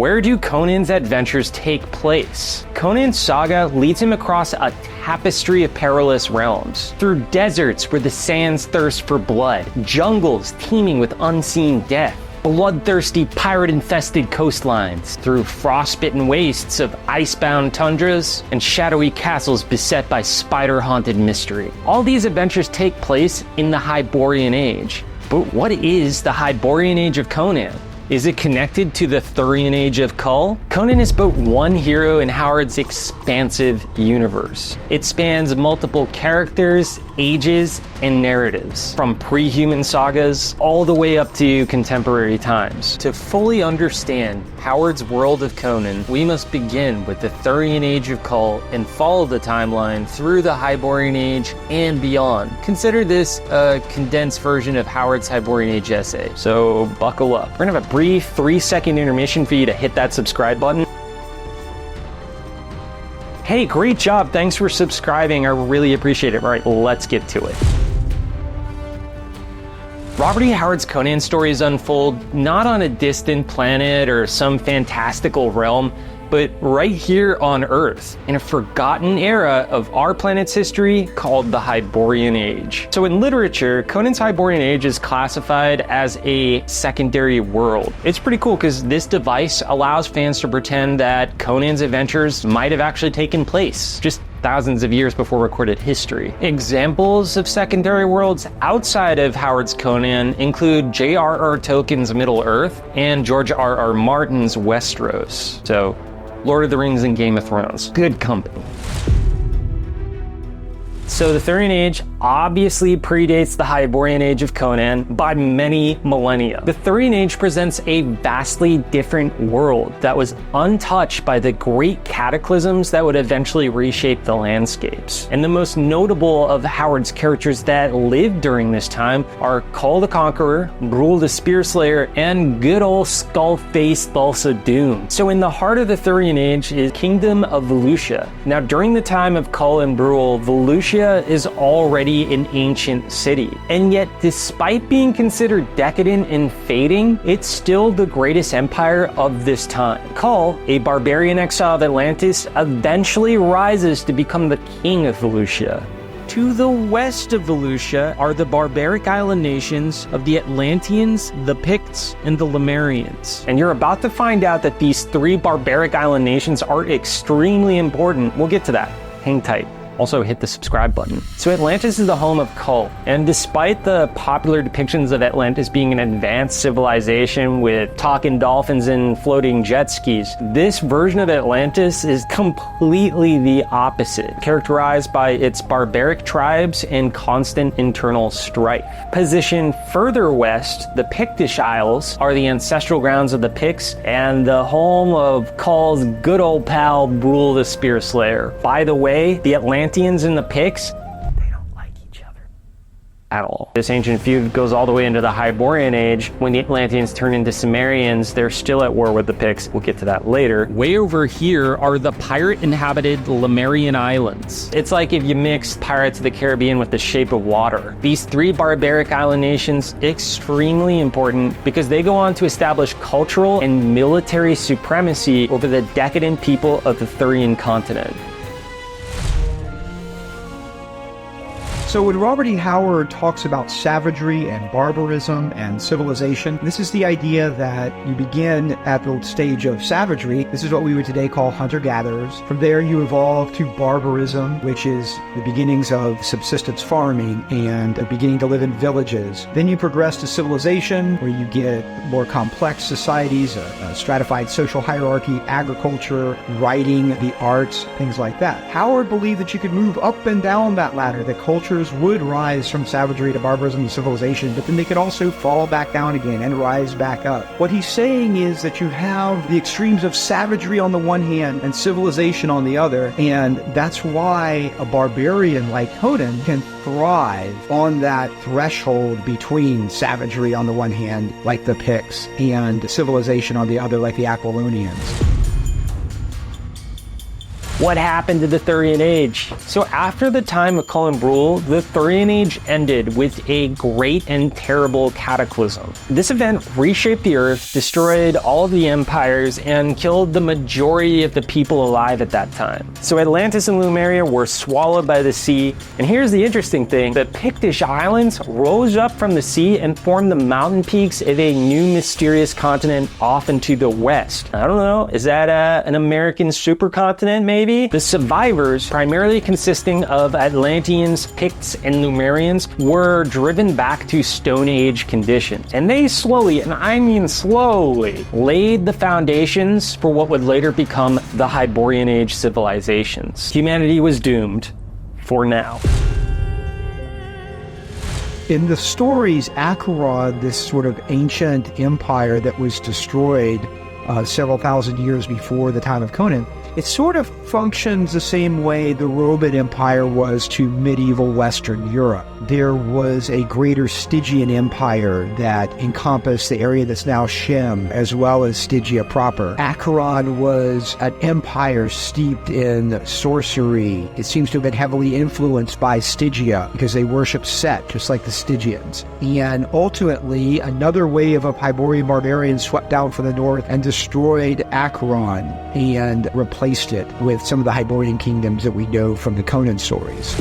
where do Conan's adventures take place? Conan's saga leads him across a tapestry of perilous realms, through deserts where the sands thirst for blood, jungles teeming with unseen death, bloodthirsty pirate-infested coastlines, through frostbitten wastes of icebound tundras, and shadowy castles beset by spider-haunted mystery. All these adventures take place in the Hyborian Age. But what is the Hyborian Age of Conan? Is it connected to the Thurian Age of Kull? Conan is but one hero in Howard's expansive universe. It spans multiple characters, ages, and narratives, from pre-human sagas all the way up to contemporary times. To fully understand Howard's world of Conan, we must begin with the Thurian Age of Kull and follow the timeline through the Hyborian Age and beyond. Consider this a condensed version of Howard's Hyborian Age essay, so buckle up. We're gonna have a brief 3-second intermission for you to hit that subscribe button. Hey, great job. Thanks for subscribing. I really appreciate it. All right, let's get to it. Robert E. Howard's Conan stories unfold not on a distant planet or some fantastical realm, but right here on Earth, in a forgotten era of our planet's history called the Hyborian Age. So in literature, Conan's Hyborian Age is classified as a secondary world. It's pretty cool because this device allows fans to pretend that Conan's adventures might have actually taken place just thousands of years before recorded history. Examples of secondary worlds outside of Howard's Conan include J.R.R. Tolkien's Middle-earth and George R.R. Martin's Westeros. So, Lord of the Rings and Game of Thrones. Good company. So the Thurian Age obviously predates the Hyborian Age of Conan by many millennia. The Thurian Age presents a vastly different world that was untouched by the great cataclysms that would eventually reshape the landscapes. And the most notable of Howard's characters that lived during this time are Kull the Conqueror, Brule the Spear Slayer, and good old skull-faced Thulsa Doom. So in the heart of the Thurian Age is Kingdom of Volusia. Now during the time of Kull and Brule, Volusia is already an ancient city. And yet, despite being considered decadent and fading, it's still the greatest empire of this time. Kull, a barbarian exile of Atlantis, eventually rises to become the king of Volusia. To the west of Volusia are the barbaric island nations of the Atlanteans, the Picts, and the Lemurians. And you're about to find out that these three barbaric island nations are extremely important. We'll get to that. Hang tight. Also hit the subscribe button. So Atlantis is the home of Kull, and despite the popular depictions of Atlantis being an advanced civilization with talking dolphins and floating jet skis, this version of Atlantis is completely the opposite, characterized by its barbaric tribes and constant internal strife. Positioned further west, the Pictish Isles are the ancestral grounds of the Picts and the home of Kull's good old pal Brule the Spear Slayer. By the way, the Atlanteans and the Picts, they don't like each other at all. This ancient feud goes all the way into the Hyborian Age. When the Atlanteans turn into Sumerians, they're still at war with the Picts. We'll get to that later. Way over here are the pirate-inhabited Lemurian Islands. It's like if you mixed Pirates of the Caribbean with The Shape of Water. These three barbaric island nations, extremely important because they go on to establish cultural and military supremacy over the decadent people of the Thurian continent. So when Robert E. Howard talks about savagery and barbarism and civilization, this is the idea that you begin at the stage of savagery. This is what we would today call hunter-gatherers. From there you evolve to barbarism, which is the beginnings of subsistence farming and beginning to live in villages. Then you progress to civilization, where you get more complex societies, a stratified social hierarchy, agriculture, writing, the arts, things like that. Howard believed that you could move up and down that ladder, that cultures would rise from savagery to barbarism to civilization, but then they could also fall back down again and rise back up. What he's saying is that you have the extremes of savagery on the one hand and civilization on the other, and that's why a barbarian like Conan can thrive on that threshold between savagery on the one hand, like the Picts, and civilization on the other, like the Aquilonians. What happened to the Thurian Age? So after the time of Conan REAL, the Thurian Age ended with a great and terrible cataclysm. This event reshaped the earth, destroyed all of the empires, and killed the majority of the people alive at that time. So Atlantis and Lemuria were swallowed by the sea, and here's the interesting thing: the Pictish Islands rose up from the sea and formed the mountain peaks of a new mysterious continent off into the west. I don't know, is that an American supercontinent maybe? The survivors, primarily consisting of Atlanteans, Picts, and Lemurians, were driven back to Stone Age conditions. And they slowly, and I mean slowly, laid the foundations for what would later become the Hyborian Age civilizations. Humanity was doomed, for now. In the stories, Acheron, this sort of ancient empire that was destroyed several thousand years before the time of Conan, it sort of functions the same way the Roman Empire was to medieval Western Europe. There was a greater Stygian Empire that encompassed the area that's now Shem, as well as Stygia proper. Acheron was an empire steeped in sorcery. It seems to have been heavily influenced by Stygia because they worshiped Set, just like the Stygians. And ultimately, another wave of Hyborian barbarians swept down from the north and destroyed Acheron and replaced it with some of the Hyborian kingdoms that we know from the Conan stories.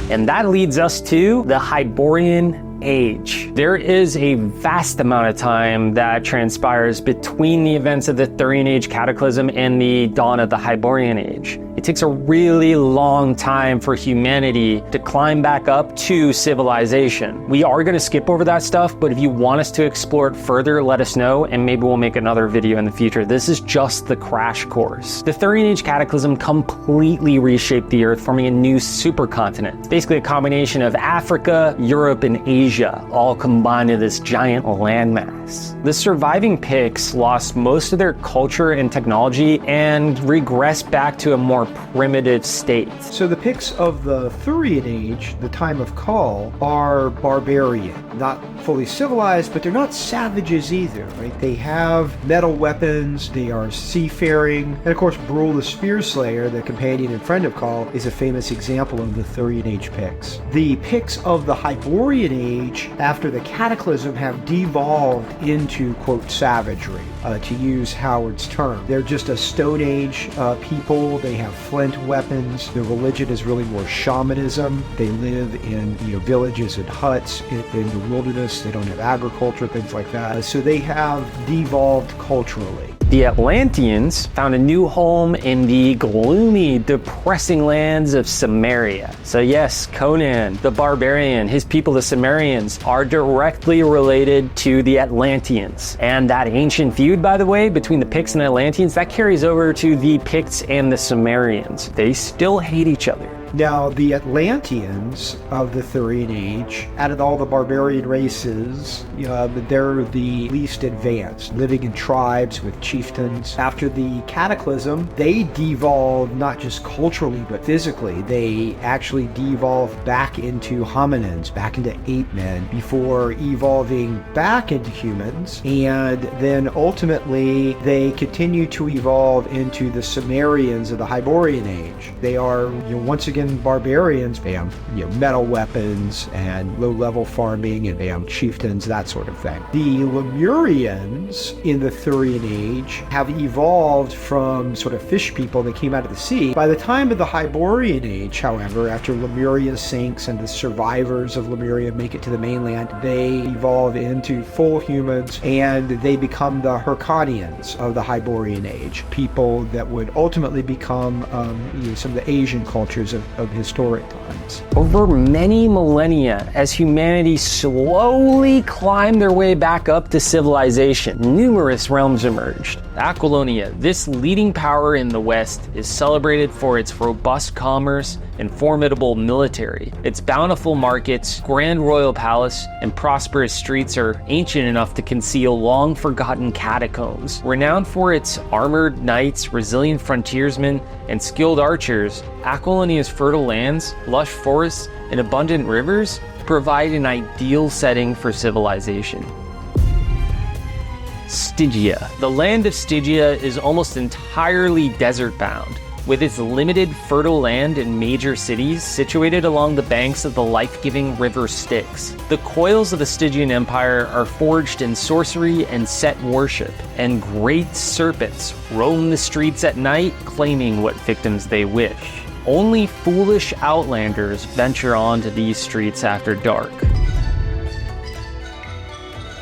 And that leads us to the Hyborian Age. There is a vast amount of time that transpires between the events of the Thurian Age Cataclysm and the dawn of the Hyborian Age. It takes a really long time for humanity to climb back up to civilization. We are going to skip over that stuff, but if you want us to explore it further, let us know, and maybe we'll make another video in the future. This is just the crash course. The Thurian Age Cataclysm completely reshaped the Earth, forming a new supercontinent. It's basically a combination of Africa, Europe, and Asia, all combined in this giant landmass. The surviving Picts lost most of their culture and technology and regressed back to a more primitive state. So the Picts of the Thurian Age, the time of Kull, are barbarian. Not fully civilized, but they're not savages either, right? They have metal weapons, they are seafaring, and of course Brule the Spear Slayer, the companion and friend of Kull, is a famous example of the Thurian Age Picts. The Picts of the Hyborian Age, after the Cataclysm, have devolved into, quote, savagery, to use Howard's term. They're just a Stone Age people. They have flint weapons. Their religion is really more shamanism. They live in villages and huts in the wilderness. They don't have agriculture, things like that. So they have devolved culturally. The Atlanteans found a new home in the gloomy, depressing lands of Samaria. So yes, Conan the Barbarian, his people, the Sumerians, are directly related to the Atlanteans. And that ancient feud, by the way, between the Picts and Atlanteans, that carries over to the Picts and the Sumerians. They still hate each other. Now, the Atlanteans of the Thurian Age, out of all the barbarian races, they're the least advanced, living in tribes with chieftains. After the Cataclysm, they devolved not just culturally, but physically. They actually devolved back into hominins, back into ape men, before evolving back into humans. And then ultimately, they continue to evolve into the Sumerians of the Hyborian Age. They are, once again, barbarians. They have metal weapons and low-level farming, and they have chieftains, that sort of thing. The Lemurians in the Thurian Age have evolved from sort of fish people that came out of the sea. By the time of the Hyborian Age, however, after Lemuria sinks and the survivors of Lemuria make it to the mainland, they evolve into full humans, and they become the Hyrcanians of the Hyborian Age, people that would ultimately become some of the Asian cultures of historic times. Over many millennia, as humanity slowly climbed their way back up to civilization, numerous realms emerged. Aquilonia, this leading power in the West, is celebrated for its robust commerce and formidable military. Its bountiful markets, grand royal palace, and prosperous streets are ancient enough to conceal long-forgotten catacombs. Renowned for its armored knights, resilient frontiersmen, and skilled archers, Aquilonia's fertile lands, lush forests, and abundant rivers provide an ideal setting for civilization. Stygia. The land of Stygia is almost entirely desert-bound, with its limited fertile land and major cities situated along the banks of the life-giving river Styx. The coils of the Stygian Empire are forged in sorcery and set worship, and great serpents roam the streets at night claiming what victims they wish. Only foolish outlanders venture onto these streets after dark.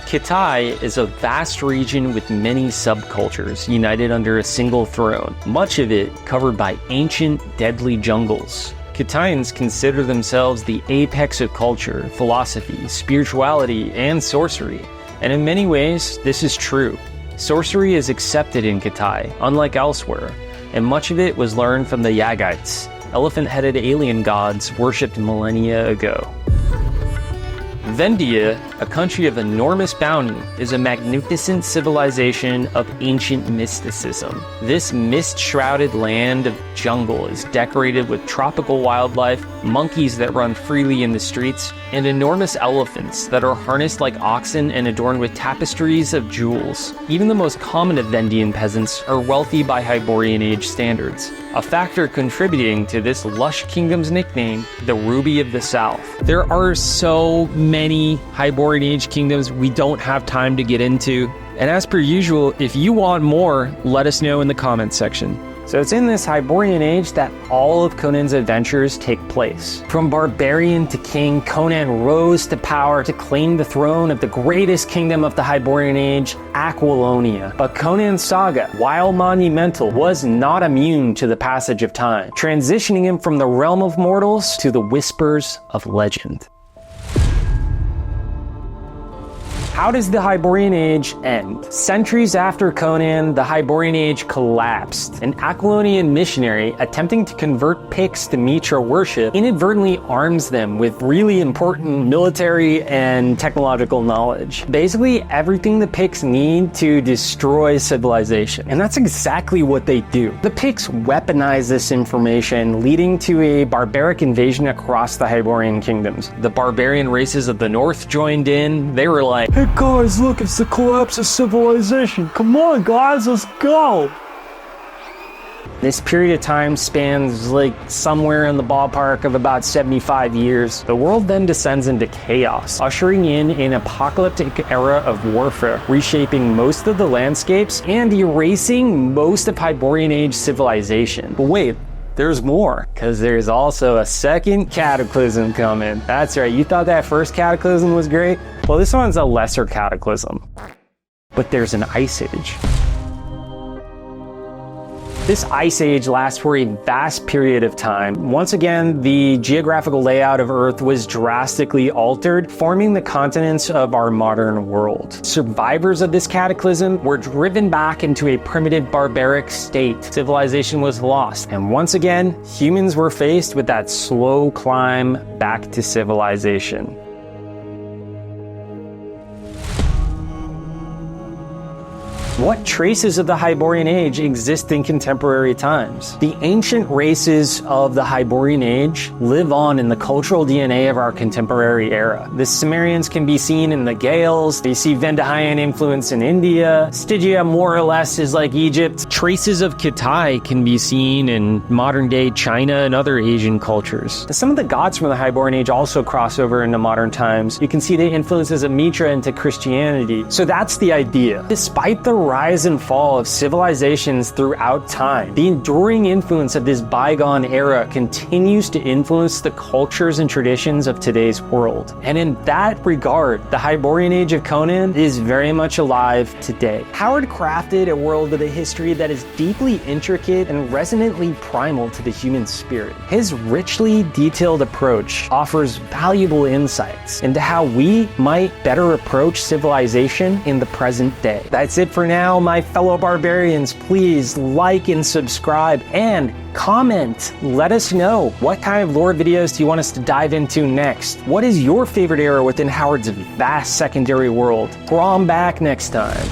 Kitai is a vast region with many subcultures united under a single throne, much of it covered by ancient, deadly jungles. Kitaians consider themselves the apex of culture, philosophy, spirituality, and sorcery, and in many ways, this is true. Sorcery is accepted in Kitai, unlike elsewhere, and much of it was learned from the Yagites, elephant-headed alien gods worshipped millennia ago. Vendia, a country of enormous bounty, is a magnificent civilization of ancient mysticism. This mist-shrouded land of jungle is decorated with tropical wildlife, monkeys that run freely in the streets, and enormous elephants that are harnessed like oxen and adorned with tapestries of jewels. Even the most common of Vendian peasants are wealthy by Hyborian Age standards, a factor contributing to this lush kingdom's nickname, the Ruby of the South. There are so many Hyborian Age kingdoms we don't have time to get into, and as per usual, if you want more, let us know in the comments section. So it's in this Hyborian Age that all of Conan's adventures take place. From barbarian to king, Conan rose to power to claim the throne of the greatest kingdom of the Hyborian Age, Aquilonia. But Conan's saga, while monumental, was not immune to the passage of time, transitioning him from the realm of mortals to the whispers of legend. How does the Hyborian Age end? Centuries after Conan, the Hyborian Age collapsed. An Aquilonian missionary attempting to convert Picts to Mitra worship inadvertently arms them with really important military and technological knowledge. Basically, everything the Picts need to destroy civilization. And that's exactly what they do. The Picts weaponize this information, leading to a barbaric invasion across the Hyborian kingdoms. The barbarian races of the north joined in. They were like, "Hey guys, look, it's the collapse of civilization. Come on guys, let's go." This period of time spans like somewhere in the ballpark of about 75 years. The world then descends into chaos, ushering in an apocalyptic era of warfare, reshaping most of the landscapes and erasing most of Hyborian Age civilization. But wait, there's more, because there's also a second cataclysm coming. That's right, you thought that first cataclysm was great? Well, this one's a lesser cataclysm. But there's an ice age. This ice age lasts for a vast period of time. Once again, the geographical layout of Earth was drastically altered, forming the continents of our modern world. Survivors of this cataclysm were driven back into a primitive barbaric state. Civilization was lost, and once again, humans were faced with that slow climb back to civilization. What traces of the Hyborian Age exist in contemporary times? The ancient races of the Hyborian Age live on in the cultural DNA of our contemporary era. The Sumerians can be seen in the Gaels, they see Vendahian influence in India, Stygia more or less is like Egypt. Traces of Kitai can be seen in modern-day China and other Asian cultures. Some of the gods from the Hyborian Age also cross over into modern times. You can see the influences of Mitra into Christianity. So that's the idea. Despite the rise and fall of civilizations throughout time, the enduring influence of this bygone era continues to influence the cultures and traditions of today's world. And in that regard, the Hyborian Age of Conan is very much alive today. Howard crafted a world with a history that is deeply intricate and resonantly primal to the human spirit. His richly detailed approach offers valuable insights into how we might better approach civilization in the present day. That's it for now, my fellow barbarians. Please like and subscribe and comment. Let us know, what kind of lore videos do you want us to dive into next? What is your favorite era within Howard's vast secondary world? Draw 'em back next time.